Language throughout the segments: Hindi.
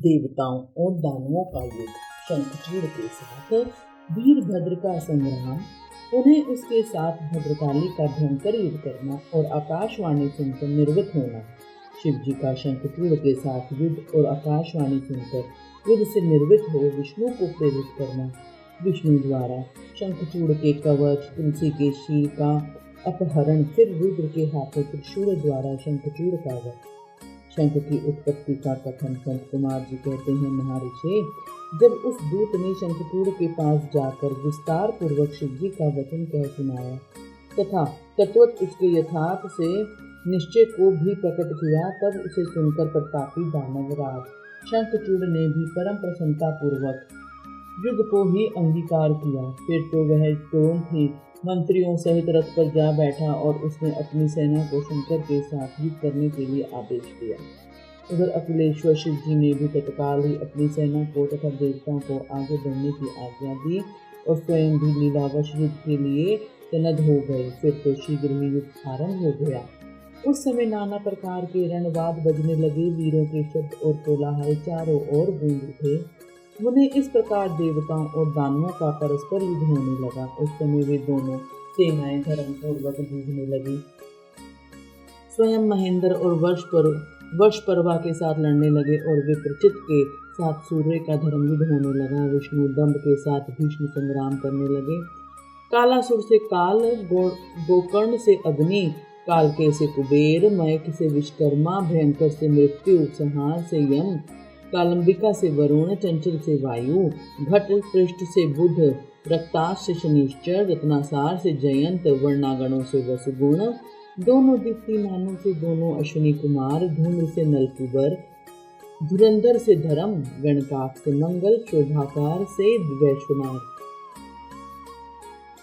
देवताओं और दानवों का युद्ध, शंखचूड़ के साथ वीरभद्र का संग्राम, उन्हें उसके साथ भद्रकाली का भयंकर युद्ध करना और आकाशवाणी सुनकर निर्वित होना। शिव जी का शंखचूड़ के साथ युद्ध और आकाशवाणी सुनकर युद्ध से निर्वित हो विष्णु को प्रेरित करना। विष्णु द्वारा शंखचूड़ के कवच, तुलसी के शील का अपहरण, फिर रुद्र के हाथों त्रिशूल द्वारा शंखचूड़ का वध। शंख की उत्पत्ति का कथन संत कुमार जी कहते हैं, महर्षि, जब उस दूत ने शंखचूड़ के पास जाकर विस्तार पूर्वक शिव जी का वचन कह सुनाया तथा तत्वत उसके यथार्थ से निश्चय को भी प्रकट किया, तब उसे सुनकर प्रतापी दानवराज शंखचूड़ ने भी परम प्रसन्नता पूर्वक युद्ध को ही अंगीकार किया। फिर तो वह तुरंत ही मंत्रियों सहित रथ पर जा बैठा और उसने अपनी सेना को शंकर के साथ युद्ध करने के लिए आदेश दिया। उधर अखिलेश्वर शिव जी ने भी तत्काल ही अपनी सेना को तथा देवताओं को आगे बढ़ने की आज्ञा दी और स्वयं भी लीलावश युद्ध के लिए तैनात हो गए। फिर तो शीघ्र ही युद्ध आरंभ हो गया। उस समय नाना प्रकार के रणवाद बजने लगे, वीरों के शब्द और कोलाहल चारों ओर गूंज उठे। उन्हें इस प्रकार देवताओं और दानवों का परस्पर युद्ध होने लगा। उस समय वे दोनों सेनाएं धर्मपूर्वक जूझने लगी। स्वयं महेंद्र और वर्षपर्वा के साथ लड़ने लगे और विप्रचित के साथ सूर्य का धर्म युद्ध होने लगा। विष्णु दंभ के साथ भीष्म संग्राम करने लगे। कालासुर से काल, गोकर्ण से अग्नि, कालके से कुबेर, मयक से विश्वकर्मा, भयंकर से मृत्यु, संहार से यम, कालंबिका से वरुण, चंचल से वायु, घट पृष्ठ से बुध, रक्ताश से शनिश्चर, रत्नासार से जयंत, वर्णागणों से वसुगुण, दोनों दीप्तिमानों से दोनों अश्विनी कुमार, धूम्र से नलकुबर, धुरंधर से धर्म, गणकाक से मंगल, शोभाकार से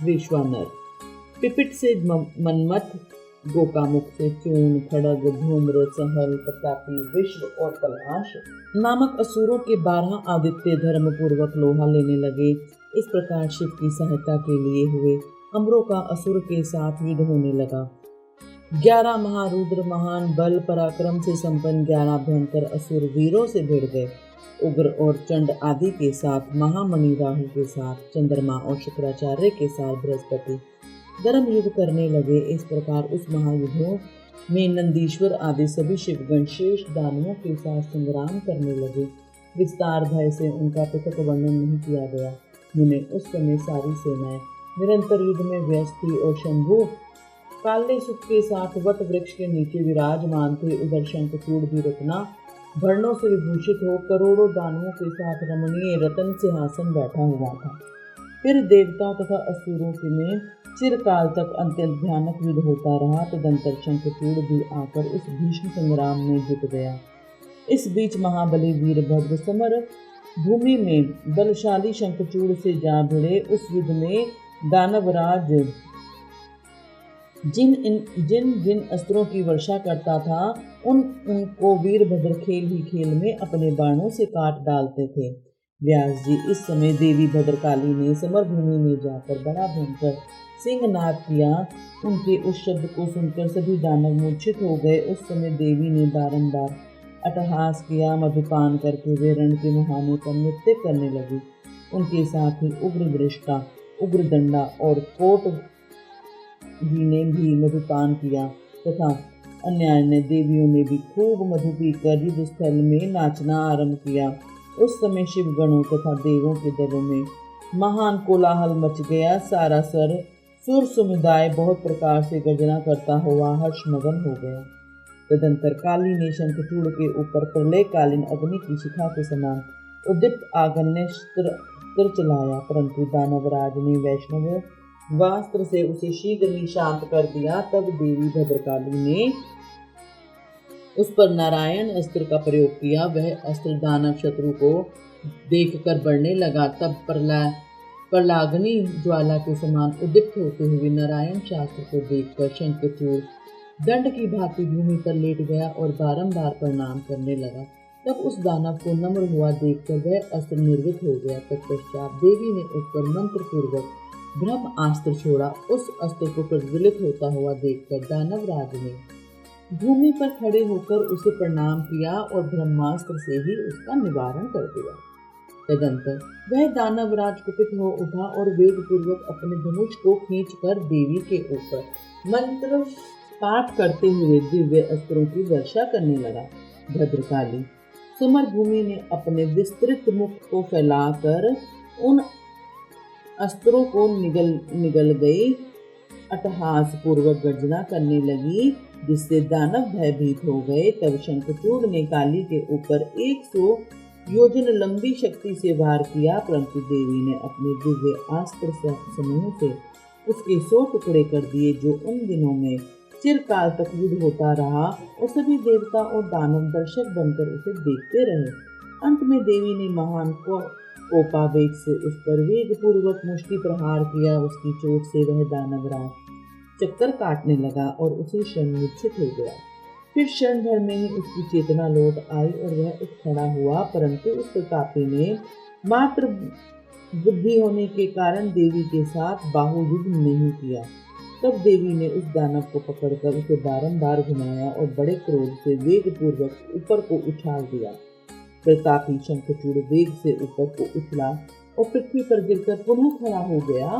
विश्वानर, पिपिट से मन्मथ, गोकामुख से चूर्ण, खड़ग, धूम्र, सहल, प्रतापी, विश्व और पलाश नामक असुरों के 12 आदित्य धर्म पूर्वक लोहा लेने लगे। इस प्रकार शिव की सहायता के लिए हुए अमरों का असुर के साथ युद्ध होने लगा। 11 महारुद्र महान बल पराक्रम से संपन्न 11 भयंकर असुर वीरों से भिड़ गए। उग्र और चंड आदि के साथ, महामणि राहु के साथ, चंद्रमा और शुक्राचार्य के साथ बृहस्पति धर्म युद्ध करने लगे। इस प्रकार उस महायुद्धों में नंदीश्वर आदि सभी शिवगण शेष दानवों के साथ संग्राम करने लगे। विस्तार भय से उनका पृथक वर्णन नहीं किया गया। उन्हें उस समय सारी सेनाएं निरंतर युद्ध में व्यस्त थी और शंभु काले सुख के साथ वट वृक्ष के नीचे विराजमान थे। उधर शंखचूड़ भी रत्ना भरणों से विभूषित हो करोड़ों दानवों के साथ रमणीय रतन सिंहासन बैठा हुआ था। फिर देवताओं तथा असुरों में चिरकाल तक अत्यंत भयानक युद्ध होता रहा। तदंतर शंखचूड़ भी आकर उस भीष्म संग्राम में जुट गया। इस बीच महाबली वीरभद्र समर भूमि में बलशाली शंखचूड़ से जा भिड़े। उस युद्ध में दानवराज जिन अस्त्रों की वर्षा करता था उनको वीरभद्र खेल ही खेल में अपने बाणों से काट डालते थे। व्यास जी, इस समय देवी भद्रकाली ने समर भूमि में जाकर बड़ा भयंकर सिंहनाद किया। उनके उस शब्द को सुनकर सभी दानव मूर्छित हो गए। उस समय देवी ने बारंबार अट्टहास किया। मधुपान करके वे रण के मुहाने पर नृत्य करने लगी। उनके साथ ही उग्र दृष्टा, उग्र दंडा और कोट जी ने भी मधुपान किया तथा अन्य देवियों ने भी खूब मधु पीकर युद्ध स्थल में नाचना आरंभ किया। उस समय शिवगणों तथा देवों के दलों में महान कोलाहल मच गया। सारा सुर समुदाय बहुत प्रकार से गर्जना करता हुआ हर्षमगन हो गया। तदंतर काली ने शंखचूड़ के ऊपर प्रलयकालीन अग्नि की शिखा के समान उद्दीप्त आग्नेय अस्त्र चलाया, परंतु दानवराज ने वैष्णव वास्त्र से उसे शीघ्र ही शांत कर दिया। तब देवी भद्रकाली ने उस पर नारायण अस्त्र का प्रयोग किया। वह अस्त्र दानव शत्रु को देखकर बढ़ने लगा। तब प्रलाग्नि ज्वाला के समान उद्दीप्त होते हुए नारायण शास्त्र को देखकर शंखचूड़ दंड की भांति भूमि पर लेट गया और बारंबार प्रणाम करने लगा। तब उस दानव को नम्र हुआ देखकर वह अस्त्र निर्वित हो गया। तत्पश्चात देवी ने उस पर मंत्र पूर्वक ब्रह्म अस्त्र छोड़ा। उस अस्त्र को प्रज्वलित होता हुआ देखकर दानवराज ने भूमि पर खड़े होकर उसे प्रणाम किया और ब्रह्मास्त्र से ही उसका निवारण कर दिया। तदंतर वह दानवराज कुपित हो उठा और वेग पूर्वक अपने धनुष को खींचकर देवी के ऊपर मंत्र पाठ करते हुए दिव्य अस्त्रों की वर्षा करने लगा। भद्रकाली समर भूमि में अपने विस्तृत मुख को फैलाकर उन अस्त्रों को निगल गई, अट्टहास पूर्वक गर्जना करने लगी, जिससे दानव भयभीत हो गए। तब शंखचूड़ ने काली के ऊपर 100 योजन लंबी शक्ति से वार किया, परंतु देवी ने अपने दिव्य अस्त्र समूह से उसके 100 टुकड़े कर दिए, जो उन दिनों में चिरकाल तक युद्ध होता रहा और सभी देवता और दानव दर्शक बनकर उसे देखते रहे। अंत में देवी ने महान कोपावेग से उस पर वेग पूर्वक मुष्टि प्रहार किया। उसकी चोट से वह दानवराज चक्कर काटने लगा और उसी क्षण मूर्छित हो गया। फिर क्षण भर में ही उसकी चेतना लौट आई और वह उठ खड़ा हुआ, परंतु उस प्रतापी ने मात्र बुद्धि होने के कारण देवी के साथ बाहुयुद्ध नहीं किया। तब देवी ने उस दानव को पकड़कर उसे बारंबार घुमाया और बड़े क्रोध से वेग पूर्वक ऊपर को उछाल दिया। प्रतापी शंखचूड़ वेग से ऊपर को उछला और पृथ्वी पर गिरकर पुनः खड़ा हो गया,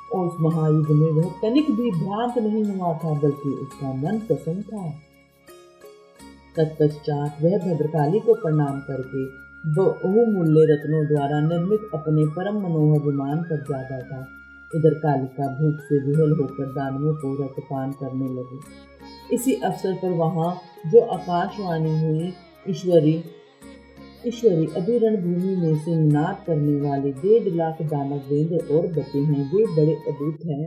और उस महायुद्ध में वह तनिक भी भ्रांत नहीं हुआ था, बल्कि उसका मन प्रसन्न था। तत्पश्चात वह भद्रकाली को प्रणाम करके बहुमूल्य रत्नों द्वारा निर्मित अपने परम मनोहर विमान पर जा बैठा। इधर कालिका भूख से विहल होकर दानवों को रक्तपान करने लगी। इसी अवसर पर वहां जो आकाशवाणी हुई, ईश्वरी अभी रणभूमि में सिंहनाद करने वाले 1.5 लाख दानवेंद्र और बचे हैं। वे बड़े अद्भुत हैं,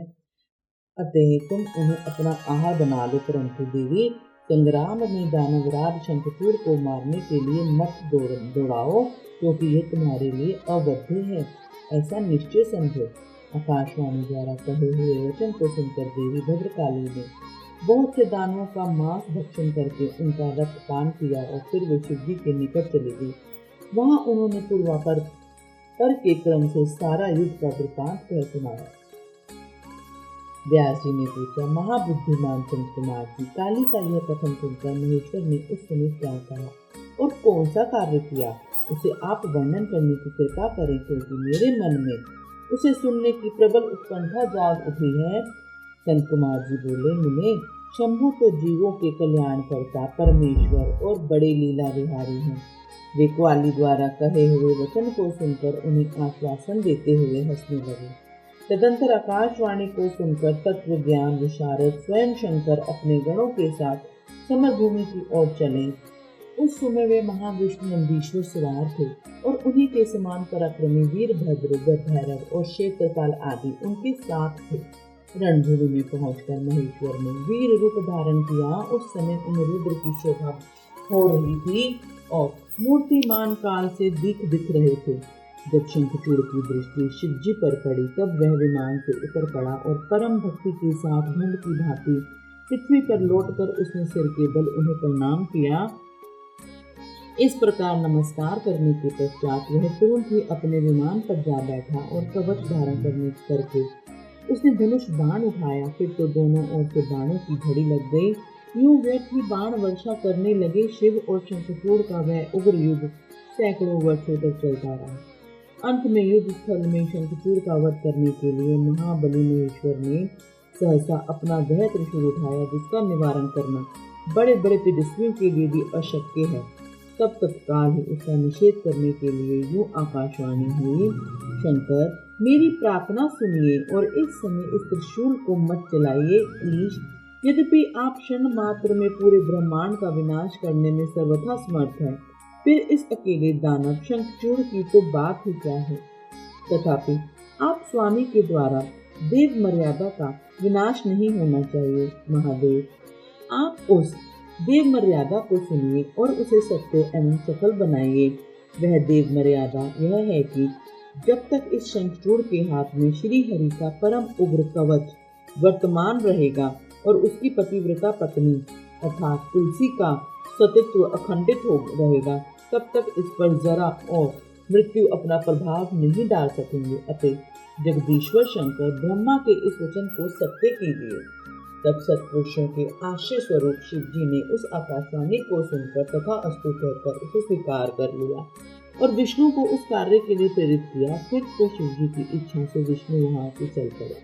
अतः तुम उन्हें अपना आहार बना लो। परंतु देवी, संग्राम में दानवराज शंखचूड़ को मारने के लिए मत दौड़ाओ, क्योंकि ये तुम्हारे लिए अवध्य है, ऐसा निश्चय समझो। आकाशवाणी द्वारा कहे हुए वचन को सुनकर देवी भद्रकाली ने बहुत से दानवों का मांस भक्षण करके उनका रक्तपान किया और फिर वे शिवजी के निकट चली गई। वहां उन्होंने पूर्वापर के क्रम से सारा युद्ध का वृत्तांत कह सुनाया। व्यास जी ने पूछा, महाबुद्धिमान चंद्र कुमार जी, काली का यह कथन सुनकर महेश्वर ने उस समय क्या कहा और कौन सा कार्य किया, उसे आप वर्णन करने की कृपा करें, क्योंकि मेरे मन में उसे सुनने की प्रबल उत्कंठा जाग उठी है। चंद्र कुमार जी बोले, मुने, शंभु तो जीवों के कल्याण करता परमेश्वर और बड़े लीला विहारी हैं। वे ग्वाली द्वारा कहे हुए वचन को सुनकर उन्हें आश्वासन देते हुए हंसने लगे। तदंतर आकाशवाणी को सुनकर तत्व ज्ञान विशारद स्वयं शंकर अपने गणों के साथ समरभूमि की ओर चले। उस समय वे महाविष्णु नंदीश्वर सवार थे और उन्हीं के समान पराक्रमी वीरभद्र, गणधर्व और क्षेत्रपाल आदि उनके साथ थे। रणभूमि में पहुंचकर महेश्वर ने वीर रूप धारण किया। उस समय उन रुद्र की शोभा हो रही थी और मूर्तिमान काल से दिख रहे थे। जब शंखचूड़ की दृष्टि शिवजी पर पड़ी, तब वह विमान से उतर पड़ा और परम भक्ति के साथ ढंड की भांति पृथ्वी पर लौटकर उसने सिर के बल उन्हें प्रणाम किया। इस प्रकार नमस्कार करने के पश्चात वह तुरंत ही अपने विमान पर जा बैठा और कवच धारण करके उसने धनुष बाण उठाया। फिर तो दोनों ओर से बाणों की झड़ी लग गई। यूं व्यर्थ ही बाण वर्षा करने लगे। शिव और शंखचूड़ का वह उग्र युद्ध सैकड़ों वर्षों तक चलता रहा। अंत में युद्ध स्थल में शंखचूड़ का वध करने के लिए महाबली महेश्वर ने सहसा अपना वह त्रिशूल उठाया, जिसका निवारण करना बड़े बड़े तेजस्वियों के लिए भी अशक्य है। तब तत्काल ही उसका निषेध करने के लिए यूं आकाशवाणी हुई, शंकर, मेरी प्रार्थना सुनिए और इस समय इस त्रिशूल को मत चलाइए। ईश, यद्यपि आप क्षण मात्र में पूरे ब्रह्मांड का विनाश करने में सर्वथा समर्थ है, फिर इस अकेले दानव शंखचूड़ की तो बात ही क्या है। तथापि आप स्वामी के द्वारा देव मर्यादा का विनाश नहीं होना चाहिए। महादेव, आप उस देव मर्यादा को सुनिए और उसे सत्य एवं सफल बनाइए। वह देव मर्यादा यह है कि जब तक इस शंखचूड़ के हाथ में श्री हरि का परम उग्र कवच वर्तमान रहेगा और उसकी पतिव्रता पत्नी अर्थात तुलसी का सतित्व अखंडित हो रहेगा, तब तक इस पर जरा और मृत्यु अपना प्रभाव नहीं डाल सकेंगे। अतः जगदीश्वर शंकर ब्रह्मा के इस वचन को सत्य कीजिए। तब सत्पुरुषों के आश्रय स्वरूप शिव जी ने उस आकाशवाणी को सुनकर तथा अस्तु कहकर उसे स्वीकार कर लिया और विष्णु को उस कार्य के लिए प्रेरित किया। फिर तो शिव जी की इच्छा से विष्णु वहां से चल पड़े।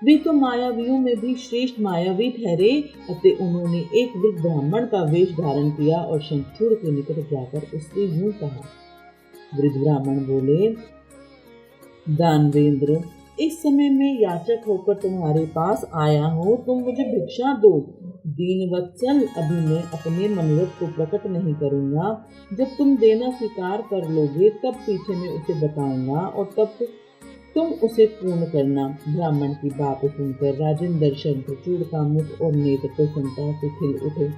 वे तो मायावियों में भी श्रेष्ठ मायावी ठहरे, अतः उन्होंने एक वृद्ध ब्राह्मण का वेश धारण किया और शंखचूड़ के निकट जाकर उससे यूं कहा। वृद्ध ब्राह्मण बोले, दानवेंद्र, इस समय मैं याचक होकर तुम्हारे पास आया हूँ, तुम मुझे भिक्षा दो। दीनवत्सल, अभी मैं अपने मनोरथ को प्रकट नहीं करूँगा। जब तुम देना स्वीकार कर लोगे तब पीछे मैं उसे बताऊंगा और तब तुम उसे पूर्ण करना। ब्राह्मण की बात सुनकर राजेंद्र शंखचूड़ का मुख और नेत्र प्रसन्नता से खिल उठे।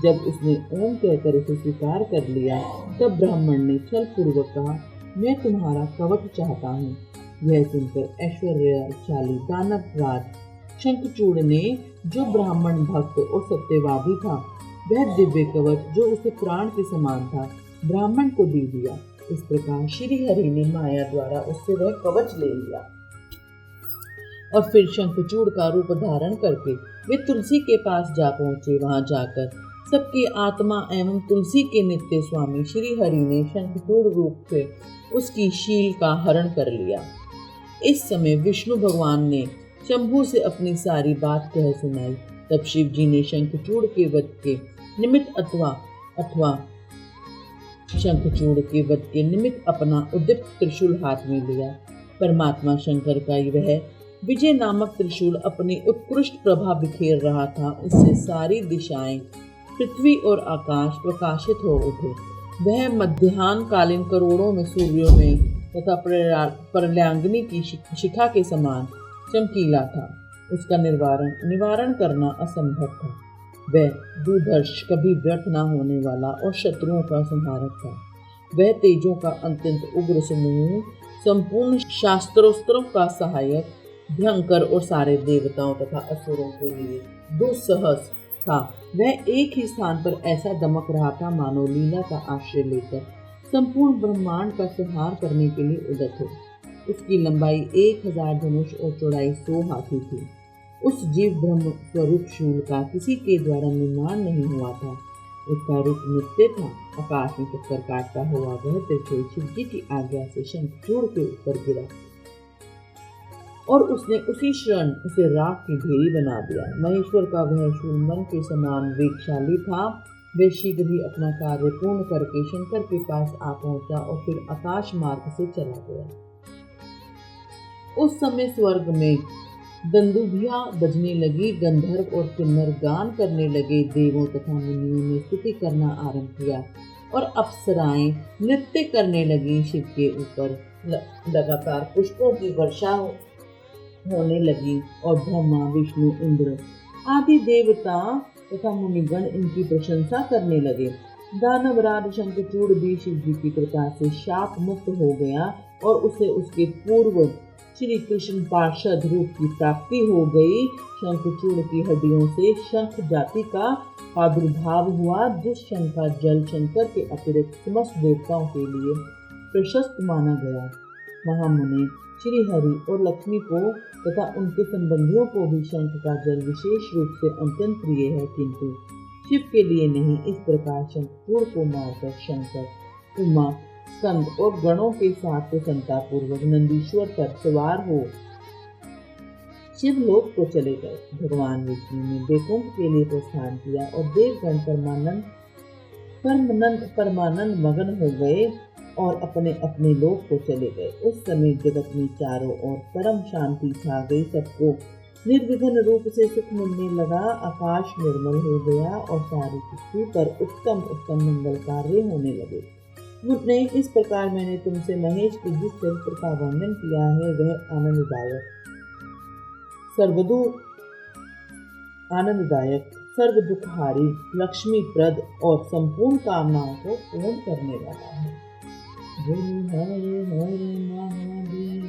जब उसने ओम कहकर उसे स्वीकार कर लिया तब ब्राह्मण ने छल पूर्वक कहा, मैं तुम्हारा कवच चाहता हूँ। यह सुनकर ऐश्वर्यशाली दानव राज शंखचूड़ ने, जो ब्राह्मण भक्त और सत्यवादी था, वह दिव्य कवच जो उसे प्राण के समान था, ब्राह्मण को दे दिया। इस प्रकार श्री हरि ने माया द्वारा उससे वह कवच ले लिया और फिर शंखचूड़ का रूप धारण करके वे तुलसी के पास जा पहुंचे। वहां जाकर सबकी आत्मा एवं तुलसी के नित्य स्वामी श्री हरि ने शंखचूड़ रूप से उसकी शील का हरण कर लिया। इस समय विष्णु भगवान ने शंभु से अपनी सारी बात कह सुनाई। तब शिव जी ने शंखचूड़ के वध के निमित्त शंखचूड़ के वध के निमित्त अपना उद्दीप्त त्रिशूल हाथ में लिया। परमात्मा शंकर का वह विजय नामक त्रिशूल अपनी उत्कृष्ट प्रभा बिखेर रहा था। उससे सारी दिशाएं, पृथ्वी और आकाश प्रकाशित हो उठे। वह मध्याह्न कालीन करोड़ों में सूर्यों में तथा प्रलयांगिनी की शिखा के समान चमकीला था। उसका निवारण करना असंभव था। वह दुर्धर्ष, कभी व्यर्थ न होने वाला और शत्रुओं का संहारक था। वह तेजों का अत्यंत उग्र समूह, संपूर्ण शास्त्रोस्त्रों का सहायक, भयंकर और सारे देवताओं तथा असुरों के लिए दुस्सहस था। वह एक ही स्थान पर ऐसा दमक रहा था मानो लीला का आश्रय लेकर संपूर्ण ब्रह्मांड का संहार करने के लिए उद्यत हो। उसकी लंबाई 1000 धनुष और चौड़ाई 100 हाथी थी। उस जीव ब्रह्म स्वरूप शूल का किसी के द्वारा निर्माण नहीं हुआ था। उसका रूप नित्य था। आकाश में चक्कर काटता हुआ वह त्रिशूल शिव जी की आज्ञा से शंखचूड़ के ऊपर गिरा और उसने उसी क्षण उसे राख की ढेरी बना दिया। महेश्वर का वह शूल मन के समान वेगशाली था। वह शीघ्र ही अपना कार्य पूर्ण करके शंकर के पास आ पहुंचा और फिर आकाश मार्ग से चला गया। उस समय स्वर्ग में दंदुभिया बजने लगी, गंधर्व और किन्नर गान करने लगे, देवों तथा मुनियों ने स्तुति करना आरंभ किया और अप्सराएं नृत्य करने लगी। शिव के ऊपर लगातार पुष्पों की वर्षा होने लगी और ब्रह्मा, विष्णु, इंद्र आदि देवता तथा मुनिगण इनकी प्रशंसा करने लगे। दानवराज शंखचूड़ भी शिव जी की कृपा से शाप मुक्त हो गया और उसे उसके पूर्व श्री कृष्ण पार्षद रूप की प्राप्ति हो गई। शंखचूड़ की हड्डियों से शंख जाति का प्रादुर्भाव हुआ, जिस शंख का जल शंकर के अतिरिक्त समस्त देवताओं के लिए प्रशस्त माना गया। महामुनि श्री हरि और लक्ष्मी को तथा उनके संबंधियों को भी शंख का जल विशेष रूप से अत्यंत प्रिय है, किंतु शिव के लिए नहीं। इस प्रकार शंखचूड़ को मारकर शंकर, उमा, स्कंद और गणों के साथ प्रसन्नता पूर्वक नंदीश्वर पर सवार हो शिवलोक को चले गए। भगवान विष्णु ने वैकुंठ के लिए प्रस्थान किया और देवगण परमानंद मगन हो गए और अपने अपने लोक को चले गए। उस समय जगत में चारों ओर परम शांति छा गई। सबको निर्विघ्न रूप से सुख मिलने लगा। आकाश निर्मल हो गया और सारी पृथ्वी पर उत्तम उत्तम मंगल कार्य होने लगे। नहीं, इस प्रकार मैंने तुमसे महेश के जिस चरित्र का वर्णन किया है वह आनंददायक, सर्व दुखहारी, लक्ष्मीप्रद और संपूर्ण कामनाओं को पूर्ण करने वाला है। हरे हरे महादेव।